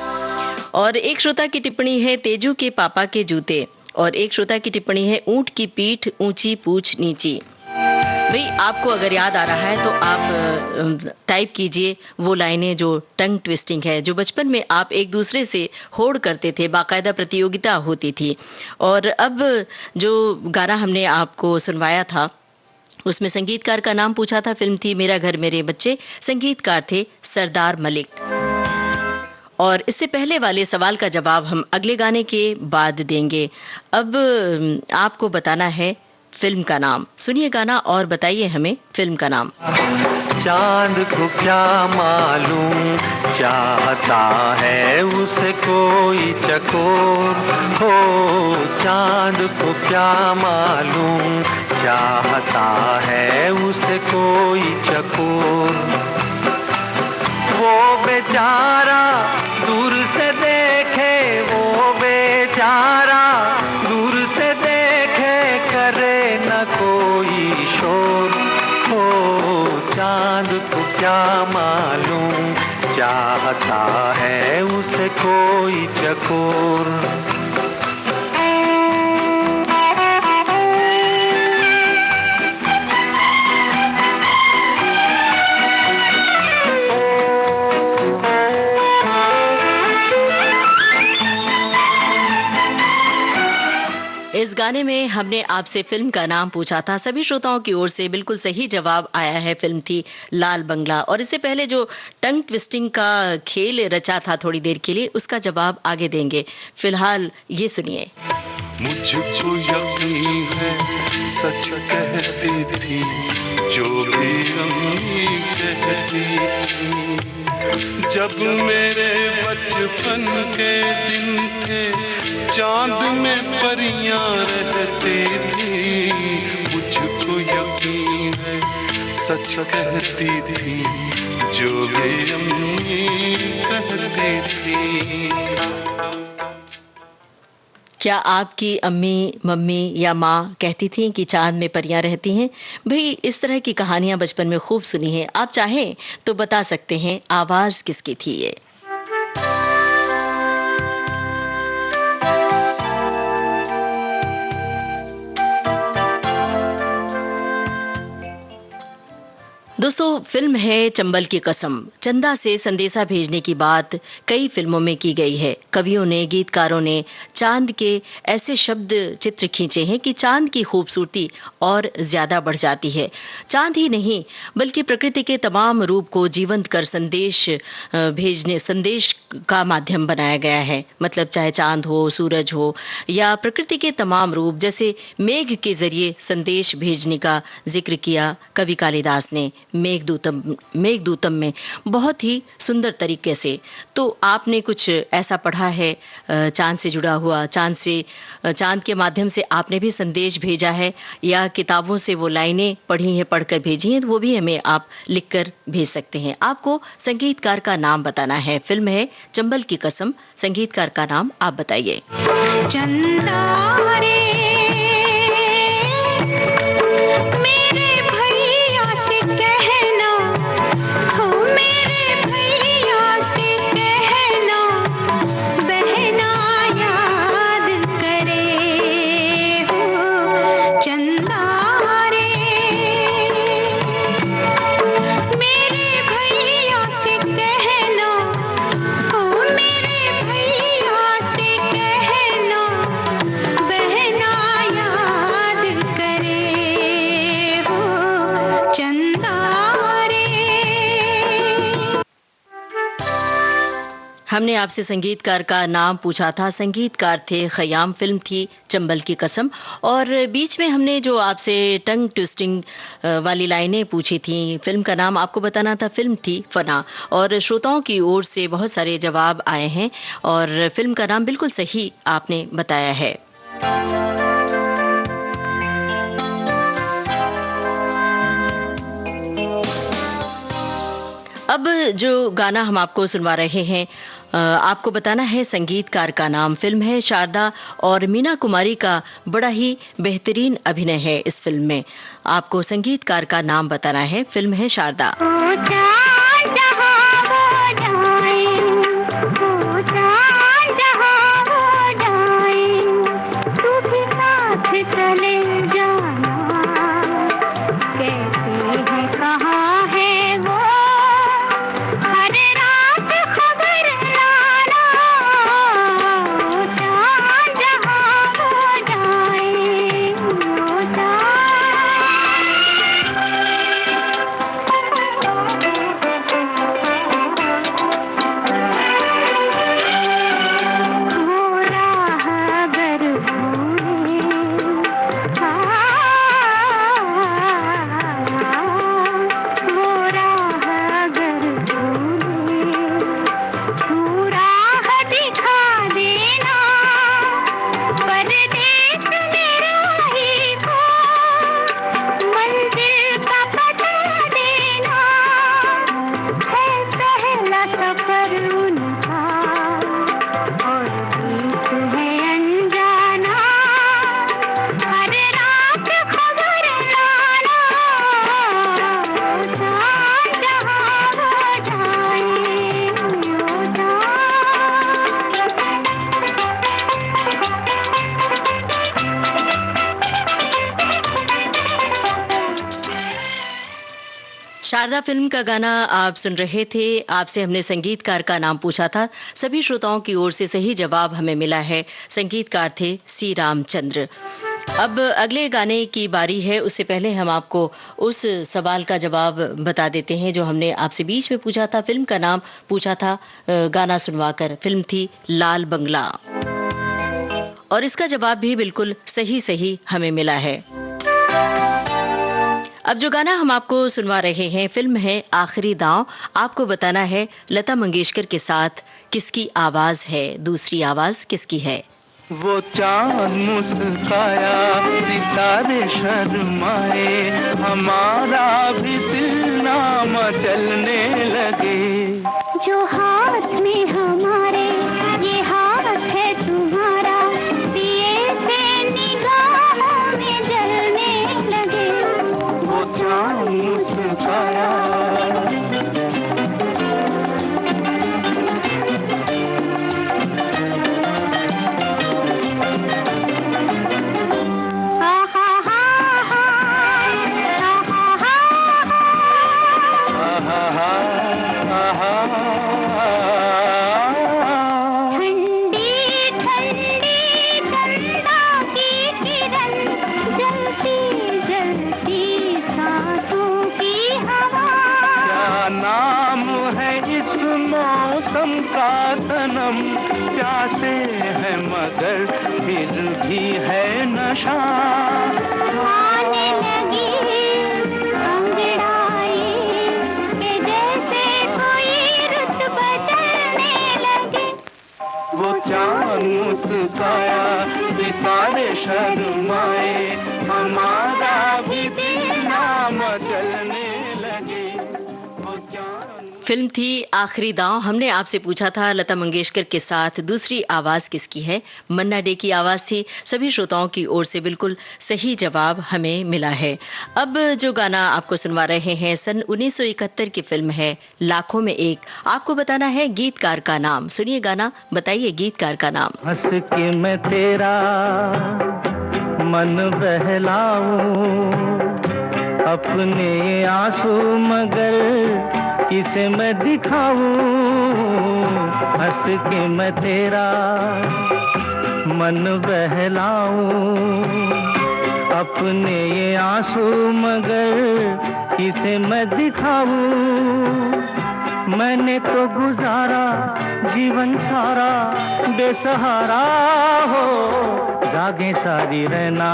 S1: और एक श्रोता की टिप्पणी है, तेजू के पापा के जूते। और एक श्रोता की टिप्पणी है, ऊंट की पीठ ऊंची पूछ नीची। भाई, आपको अगर याद आ रहा है तो आप टाइप कीजिए वो लाइनें जो टंग ट्विस्टिंग है, जो बचपन में आप एक दूसरे से होड़ करते थे, बाकायदा प्रतियोगिता होती थी। और अब जो गाना हमने आपको सुनवाया था उसमें संगीतकार का नाम पूछा था। फिल्म थी मेरा घर मेरे बच्चे। संगीतकार थे सरदार मलिक। और इससे पहले वाले सवाल का जवाब हम अगले गाने के बाद देंगे। अब आपको बताना है फिल्म का नाम। सुनिए गाना और बताइए हमें फिल्म का नाम।
S3: चांद को क्या मालूम चाहता है उसे कोई चकोर, हो चांद को क्या मालूम चाहता है उसे कोई चकोर। वो बेचारा दूर से देखे, वो बेचारा दूर से देखे, करे न कोई शोर। हो चांद को क्या मालूम चाहता है उसे कोई चकोर।
S1: इस गाने में हमने आपसे फिल्म का नाम पूछा था। सभी श्रोताओं की ओर से बिल्कुल सही जवाब आया है। फिल्म थी लाल बंगला। और इससे पहले जो टंग ट्विस्टिंग का खेल रचा था थोड़ी देर के लिए, उसका जवाब आगे देंगे। फिलहाल ये सुनिए।
S4: मुझको यकीन है सच कहती थी जो भी अम्मी कहती थी, जब मेरे बचपन के दिन थे चांद में परियां रहती थी। मुझको यकीन है सच कहती थी जो भी अम्मी कहती थी।
S1: क्या आपकी अम्मी, मम्मी या माँ कहती थीं कि चाँद में परियां रहती हैं? भई इस तरह की कहानियाँ बचपन में खूब सुनी हैं। आप चाहें तो बता सकते हैं आवाज़ किसकी थी ये? दोस्तों, फिल्म है चंबल की कसम। चंदा से संदेशा भेजने की बात कई फिल्मों में की गई है। कवियों ने, गीतकारों ने चांद के ऐसे शब्द चित्र खींचे हैं कि चांद की खूबसूरती और ज्यादा बढ़ जाती है। चांद ही नहीं बल्कि प्रकृति के तमाम रूप को जीवंत कर संदेश का माध्यम बनाया गया है। मतलब चाहे चांद हो, सूरज हो या प्रकृति के तमाम रूप, जैसे मेघ के जरिए संदेश भेजने का जिक्र किया कवि कालिदास ने मेघदूतम में बहुत ही सुंदर तरीके से। तो आपने कुछ ऐसा पढ़ा है चांद से जुड़ा हुआ, चांद के माध्यम से आपने भी संदेश भेजा है या किताबों से वो लाइनें पढ़ी हैं, पढ़कर भेजी हैं, तो वो भी हमें आप लिखकर भेज सकते हैं। आपको संगीतकार का नाम बताना है। फिल्म है चंबल की कसम, संगीतकार का नाम आप बताइए।
S2: चंदा रे
S1: हमने आपसे संगीतकार का नाम पूछा था। संगीतकार थे खयाम, फिल्म थी चंबल की कसम। और बीच में हमने जो आपसे टंग ट्विस्टिंग वाली लाइनें पूछी थी, फिल्म का नाम आपको बताना था, फिल्म थी फना। और श्रोताओं की ओर से बहुत सारे जवाब आए हैं और फिल्म का नाम बिल्कुल सही आपने बताया है। अब जो गाना हम आपको सुनवा रहे हैं, आपको बताना है संगीतकार का नाम। फिल्म है शारदा और मीना कुमारी का बड़ा ही बेहतरीन अभिनय है इस फिल्म में। आपको संगीतकार का नाम बताना है। फिल्म है शारदा। शारदा फिल्म का गाना आप सुन रहे थे। आपसे हमने संगीतकार का नाम पूछा था। सभी श्रोताओं की ओर से सही जवाब हमें मिला है। संगीतकार थे सी रामचंद्र। अब अगले गाने की बारी है। उससे पहले हम आपको उस सवाल का जवाब बता देते हैं जो हमने आपसे बीच में पूछा था। फिल्म का नाम पूछा था गाना सुनवाकर। फिल्म थी लाल बंगला और इसका जवाब भी बिल्कुल सही हमें मिला है। अब जो गाना हम आपको सुनवा रहे हैं, फिल्म है आखिरी दांव। आपको बताना है लता मंगेशकर के साथ किसकी आवाज है, दूसरी आवाज किसकी है।
S3: वो चांद मुस्काया, सितारे शर्माए, हमारा भी दिल ना मचलने लगे।
S2: जो हाथ में हमारे ये हाथ है तुम्हारा, दिए
S3: मौसम का सनम, प्यासे है मगर फिर भी है नशा।
S2: आने लगी अंगड़ाई के जैसे कोई रुत बदलने लगे।
S3: वो चांद मुस्काया, सितारे शर्माए, हमारा भी दिल ना मचलने लगे। वो चांद।
S1: फिल्म थी आखिरी दांव। हमने आपसे पूछा था लता मंगेशकर के साथ दूसरी आवाज किसकी है। मन्ना डे की आवाज थी। सभी श्रोताओं की ओर से बिल्कुल सही जवाब हमें मिला है। अब जो गाना आपको सुनवा रहे हैं सन 1971 की फिल्म है लाखों में एक। आपको बताना है गीतकार का नाम। सुनिए गाना, बताइए गीतकार का नाम।
S3: हंस के मैं तेरा मन बहलाऊं, अपने आंसू मगर किसे मैं दिखाऊं। हंस के मैं तेरा मन बहलाऊं, अपने ये आंसू मगर किसे मैं दिखाऊं। मैंने तो गुजारा जीवन सारा बेसहारा हो, जागे सारी रहना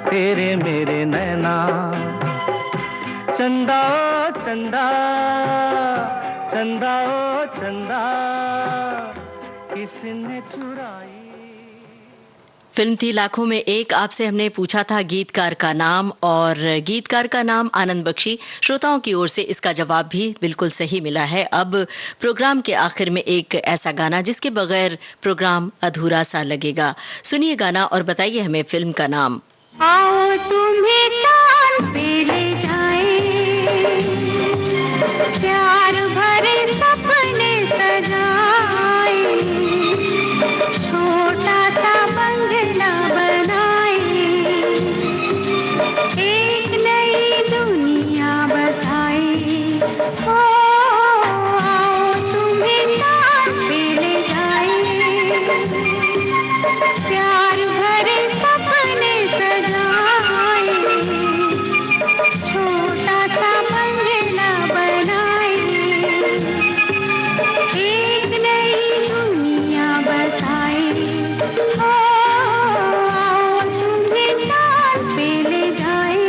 S3: तेरे मेरे नैना। चंदा ओ चंदा, चंदा ओ चंदा, किसने चुराई।
S1: फिल्म थी लाखों में एक। आपसे हमने पूछा था गीतकार का नाम, और गीतकार का नाम आनंद बख्शी। श्रोताओं की ओर से इसका जवाब भी बिल्कुल सही मिला है। अब प्रोग्राम के आखिर में एक ऐसा गाना जिसके बगैर प्रोग्राम अधूरा सा लगेगा। सुनिए गाना और बताइए हमें फिल्म का नाम।
S2: आओ तुम्हें चांद पे ले जाए, प्यार भरे सपने सजाए, छोटा सा बंगला बनाए, एक नई दुनिया बसाए। ओ आओ तुम्हें चांद पे ले जाए, प्यार भरे सपने सजाए, छोटा सा बंगला बनाए, एक नई दुनिया बसाए। ओ आओ तुम्हें चांद पे ले जाए।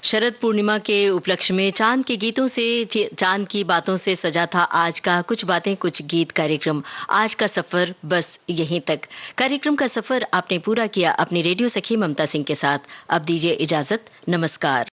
S1: शरद पूर्णिमा के उपलक्ष्य में चांद के गीतों से, चांद की बातों से सजा था आज का कुछ बातें कुछ गीत कार्यक्रम। आज का सफर बस यहीं तक। कार्यक्रम का सफर आपने पूरा किया अपनी रेडियो सखी ममता सिंह के साथ। अब दीजिए इजाजत, नमस्कार।